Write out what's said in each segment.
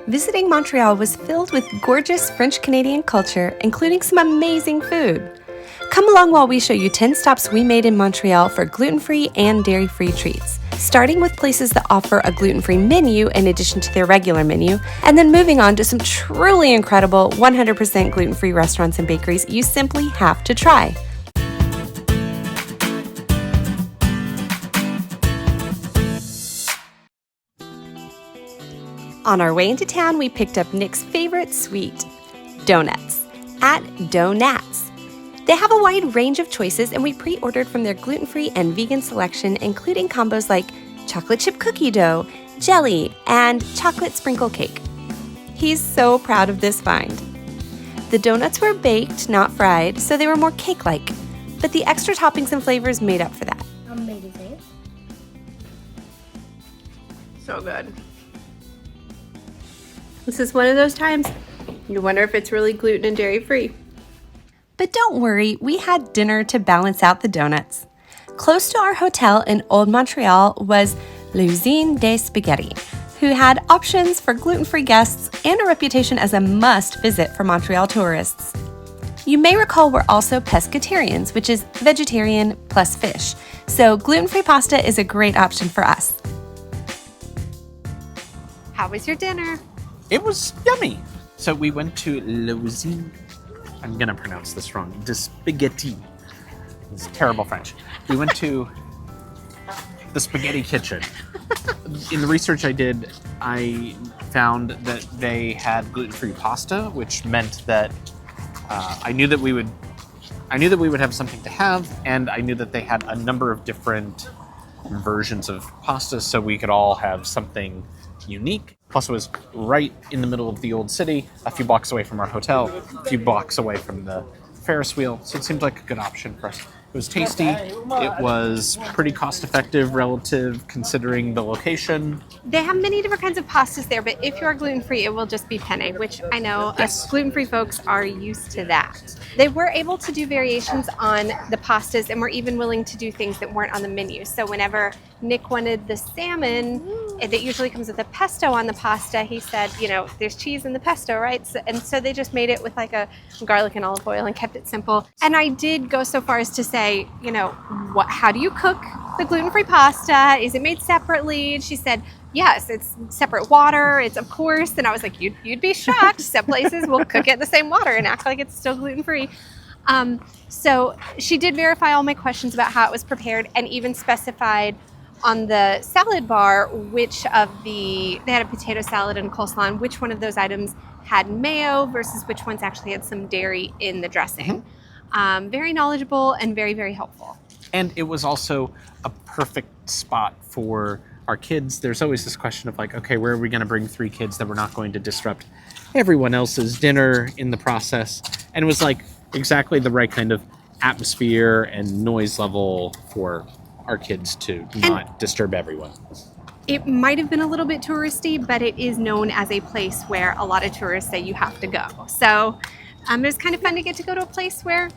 Visiting Montreal was filled with gorgeous French-Canadian culture, including some amazing food. Come along while we show you 10 stops we made in Montreal for gluten-free and dairy-free treats, starting with places that offer a gluten-free menu in addition to their regular menu, and then moving on to some truly incredible 100% gluten-free restaurants and bakeries you simply have to try. On our way into town, we picked up Nick's favorite sweet, donuts, at Donuts. They have a wide range of choices, and we pre-ordered from their gluten-free and vegan selection, including combos like chocolate chip cookie dough, jelly, and chocolate sprinkle cake. He's so proud of this find. The donuts were baked, not fried, so they were more cake-like, but the extra toppings and flavors made up for that. Amazing. So good. This is one of those times you wonder if it's really gluten and dairy free. But don't worry, we had dinner to balance out the donuts. Close to our hotel in Old Montreal was L'Usine des Spaghetti, who had options for gluten-free guests and a reputation as a must-visit for Montreal tourists. You may recall we're also pescatarians, which is vegetarian plus fish, so gluten-free pasta is a great option for us. How was your dinner? It was yummy. So we went to L'Usine. I'm gonna pronounce this wrong. De Spaghetti. It's terrible French. We went to the spaghetti kitchen. In the research I did, I found that they had gluten-free pasta, which meant that I knew that we would have something to have, and I knew that they had a number of different versions of pasta, so we could all have something unique. Plus, it was right in the middle of the old city, a few blocks away from our hotel, a few blocks away from the Ferris wheel, so it seemed like a good option for us. It was tasty. It was pretty cost-effective relative considering the location. They have many different kinds of pastas there, but if you are gluten-free, it will just be penne, which I know us gluten-free folks are used to that. They were able to do variations on the pastas and were even willing to do things that weren't on the menu. So whenever Nick wanted the salmon, that usually comes with a pesto on the pasta, he said, you know, there's cheese in the pesto, right? So they just made it with like a garlic and olive oil and kept it simple. And I did go so far as to say, you know, how do you cook the gluten-free pasta? Is it made separately? And she said, yes, it's separate water. It's of course. And I was like, you'd be shocked. Some places will cook it in the same water and act like it's still gluten-free. So she did verify all my questions about how it was prepared and even specified on the salad bar which of they had a potato salad and coleslaw, and which one of those items had mayo versus which ones actually had some dairy in the dressing. Very knowledgeable and very, very helpful. And it was also a perfect spot for our kids. There's always this question of like, okay, where are we going to bring 3 kids that we're not going to disrupt everyone else's dinner in the process? And it was like exactly the right kind of atmosphere and noise level for our kids to not disturb everyone. It might have been a little bit touristy, but it is known as a place where a lot of tourists say you have to go. So it was kind of fun to get to go to a place where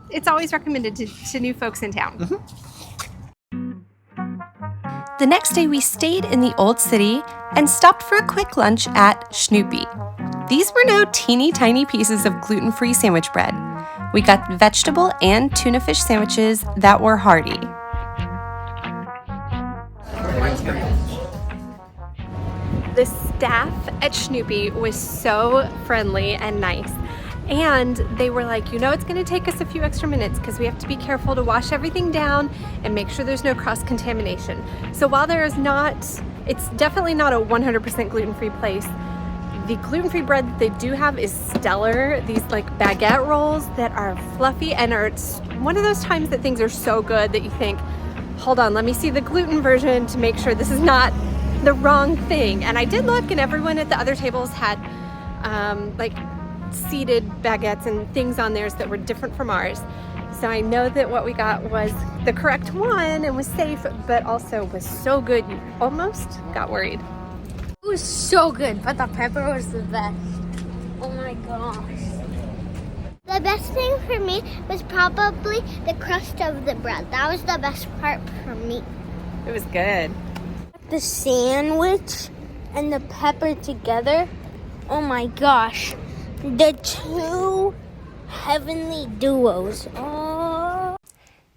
it's always recommended to new folks in town. The next day we stayed in the old city and stopped for a quick lunch at Snoopy. These were no teeny tiny pieces of gluten-free sandwich bread. We got vegetable and tuna fish sandwiches that were hearty. The staff at Snoopy was so friendly and nice. And they were like, you know, it's going to take us a few extra minutes because we have to be careful to wash everything down and make sure there's no cross-contamination. So while it's definitely not a 100% gluten-free place, the gluten-free bread that they do have is stellar. These like baguette rolls that are fluffy and it's one of those times that things are so good that you think, hold on, let me see the gluten version to make sure this is not the wrong thing. And I did look, and everyone at the other tables had like seeded baguettes and things on theirs that were different from ours. So I know that what we got was the correct one and was safe, but also was so good you almost got worried. It was so good, but the pepper was the best. Oh my gosh. The best thing for me was probably the crust of the bread. That was the best part for me. It was good. The sandwich and the pepper together Oh my gosh. The two heavenly duos. Oh.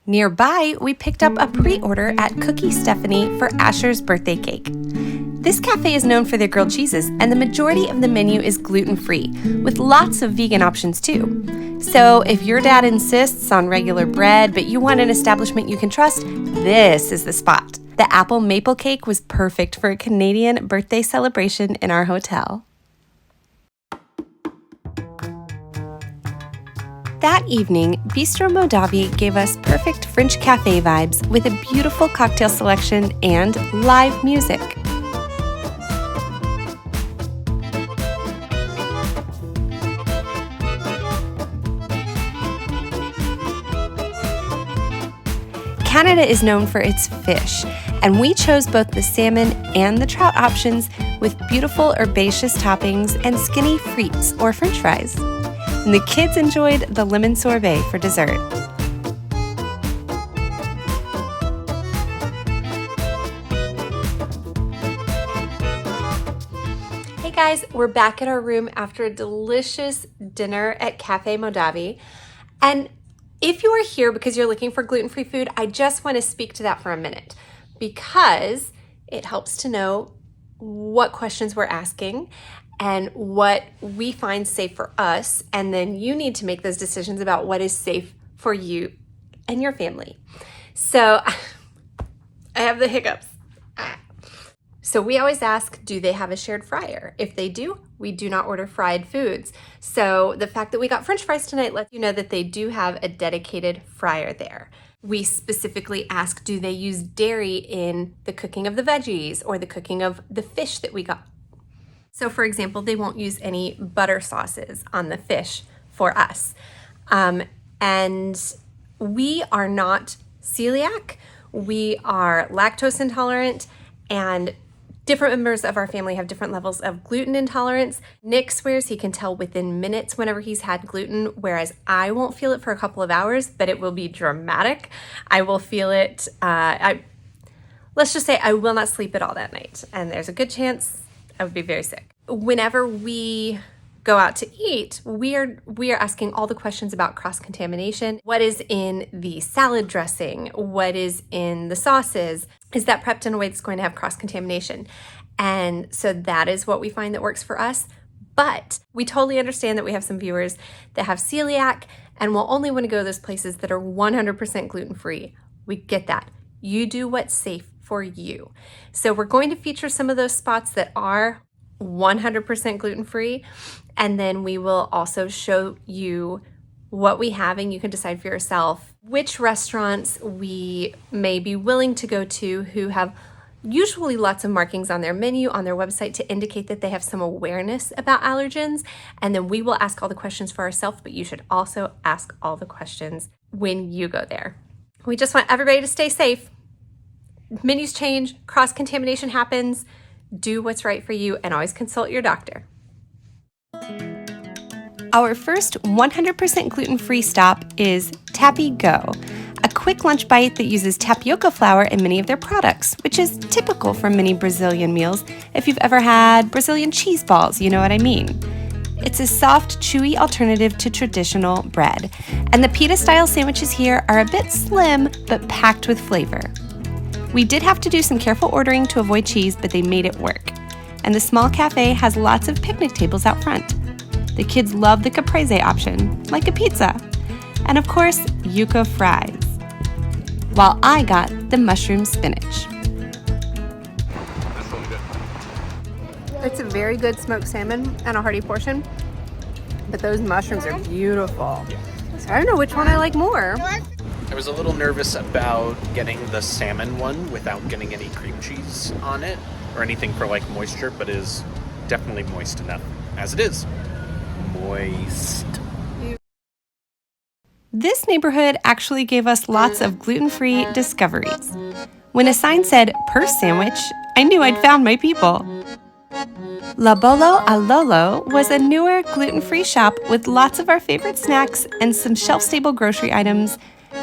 Nearby, we picked up a pre-order at Cookie Stephanie for Asher's birthday cake. This cafe is known for their grilled cheeses, and the majority of the menu is gluten-free, with lots of vegan options too. So if your dad insists on regular bread, but you want an establishment you can trust, this is the spot. The apple maple cake was perfect for a Canadian birthday celebration in our hotel. That evening, Bistro Modavi gave us perfect French cafe vibes with a beautiful cocktail selection and live music. Canada is known for its fish, and we chose both the salmon and the trout options with beautiful herbaceous toppings and skinny frites or French fries. And the kids enjoyed the lemon sorbet for dessert. Hey guys, we're back at our room after a delicious dinner at Cafe Modavi. And if you are here because you're looking for gluten-free food, I just want to speak to that for a minute because it helps to know what questions we're asking and what we find safe for us, and then you need to make those decisions about what is safe for you and your family. So I have the hiccups. So we always ask, do they have a shared fryer? If they do, we do not order fried foods. So the fact that we got French fries tonight lets you know that they do have a dedicated fryer there. We specifically ask, do they use dairy in the cooking of the veggies or the cooking of the fish that we got? So for example, they won't use any butter sauces on the fish for us. And we are not celiac, we are lactose intolerant, and different members of our family have different levels of gluten intolerance. Nick swears he can tell within minutes whenever he's had gluten, whereas I won't feel it for a couple of hours, but it will be dramatic. I will feel it, let's just say I will not sleep at all that night, and there's a good chance I would be very sick. Whenever we go out to eat, we are asking all the questions about cross-contamination. What is in the salad dressing? What is in the sauces? Is that prepped in a way that's going to have cross-contamination? And so that is what we find that works for us. But we totally understand that we have some viewers that have celiac and will only want to go to those places that are 100% gluten-free. We get that. You do what's safe for you. So we're going to feature some of those spots that are 100% gluten-free, and then we will also show you what we have, and you can decide for yourself which restaurants we may be willing to go to who have usually lots of markings on their menu, on their website, to indicate that they have some awareness about allergens. And then we will ask all the questions for ourselves, but you should also ask all the questions when you go there. We just want everybody to stay safe. Menus change, cross-contamination happens. Do what's right for you and always consult your doctor. Our first 100% gluten-free stop is Tappy Go, a quick lunch bite that uses tapioca flour in many of their products, which is typical for many Brazilian meals. If you've ever had Brazilian cheese balls, you know what I mean. It's a soft, chewy alternative to traditional bread, and the pita-style sandwiches here are a bit slim but packed with flavor. We did have to do some careful ordering to avoid cheese, but they made it work. And the small cafe has lots of picnic tables out front. The kids love the caprese option, like a pizza. And of course, yuca fries. While I got the mushroom spinach. It's a very good smoked salmon and a hearty portion, but those mushrooms are beautiful. I don't know which one I like more. I was a little nervous about getting the salmon one without getting any cream cheese on it or anything for like moisture, but it is definitely moist enough as it is. Moist. This neighborhood actually gave us lots of gluten-free discoveries. When a sign said "per sandwich," I knew I'd found my people. La Bolo a Lolo was a newer gluten-free shop with lots of our favorite snacks and some shelf-stable grocery items,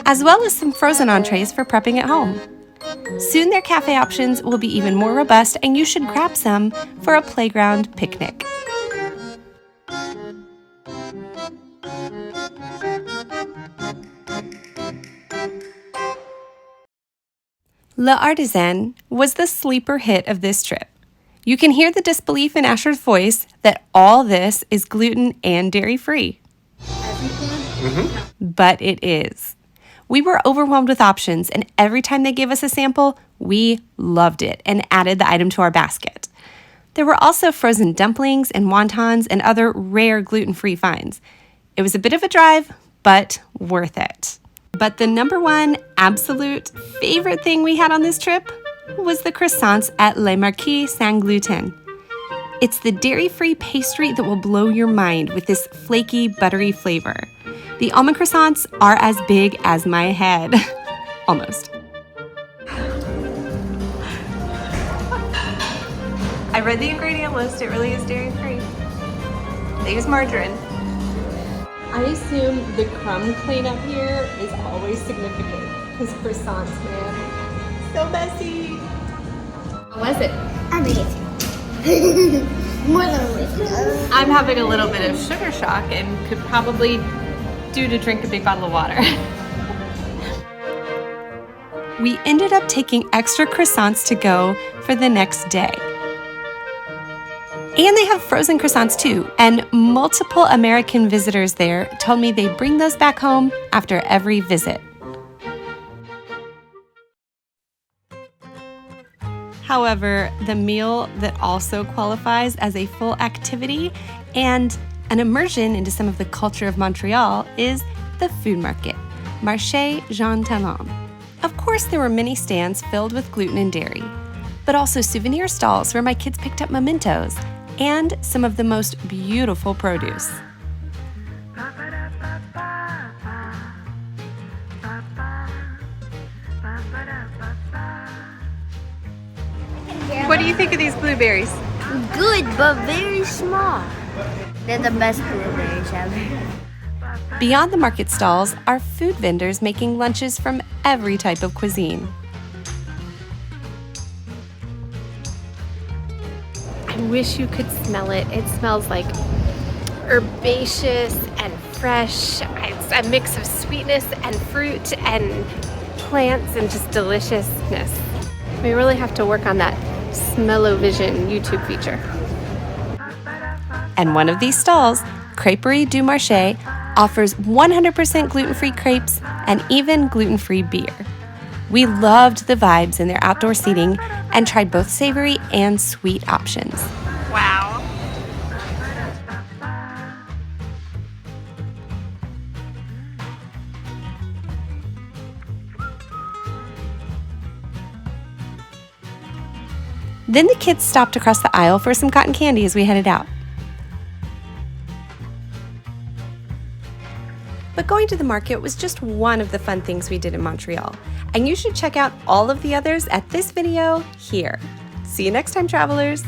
as well as some frozen entrees for prepping at home. Soon their cafe options will be even more robust, and you should grab some for a playground picnic. Le Artisan was the sleeper hit of this trip. You can hear the disbelief in Asher's voice that all this is gluten and dairy-free. But it is. We were overwhelmed with options, and every time they gave us a sample, we loved it and added the item to our basket. There were also frozen dumplings and wontons and other rare gluten-free finds. It was a bit of a drive, but worth it. But the number one absolute favorite thing we had on this trip was the croissants at Le Marquis sans gluten. It's the dairy-free pastry that will blow your mind with this flaky, buttery flavor. The almond croissants are as big as my head. Almost. I read the ingredient list. It really is dairy-free. They use margarine. I assume the crumb cleanup here is always significant because croissants, man, so messy. How was it? Amazing. More than amazing. I'm having a little bit of sugar shock and could probably do to drink a big bottle of water. We ended up taking extra croissants to go for the next day. And they have frozen croissants too, and multiple American visitors there told me they bring those back home after every visit. However, the meal that also qualifies as a full activity and an immersion into some of the culture of Montreal is the food market, Marche Jean Talon. Of course, there were many stands filled with gluten and dairy, but also souvenir stalls where my kids picked up mementos and some of the most beautiful produce. What do you think of these blueberries? Good, but very small. They're the best blueberries ever. Beyond the market stalls are food vendors making lunches from every type of cuisine. I wish you could smell it. It smells like herbaceous and fresh. It's a mix of sweetness and fruit and plants and just deliciousness. We really have to work on that smell-o-vision YouTube feature. And one of these stalls, Crêperie du Marché, offers 100% gluten-free crepes and even gluten-free beer. We loved the vibes in their outdoor seating and tried both savory and sweet options. Wow. Then the kids stopped across the aisle for some cotton candy as we headed out. But going to the market was just one of the fun things we did in Montreal, and you should check out all of the others at this video here. See you next time, travelers!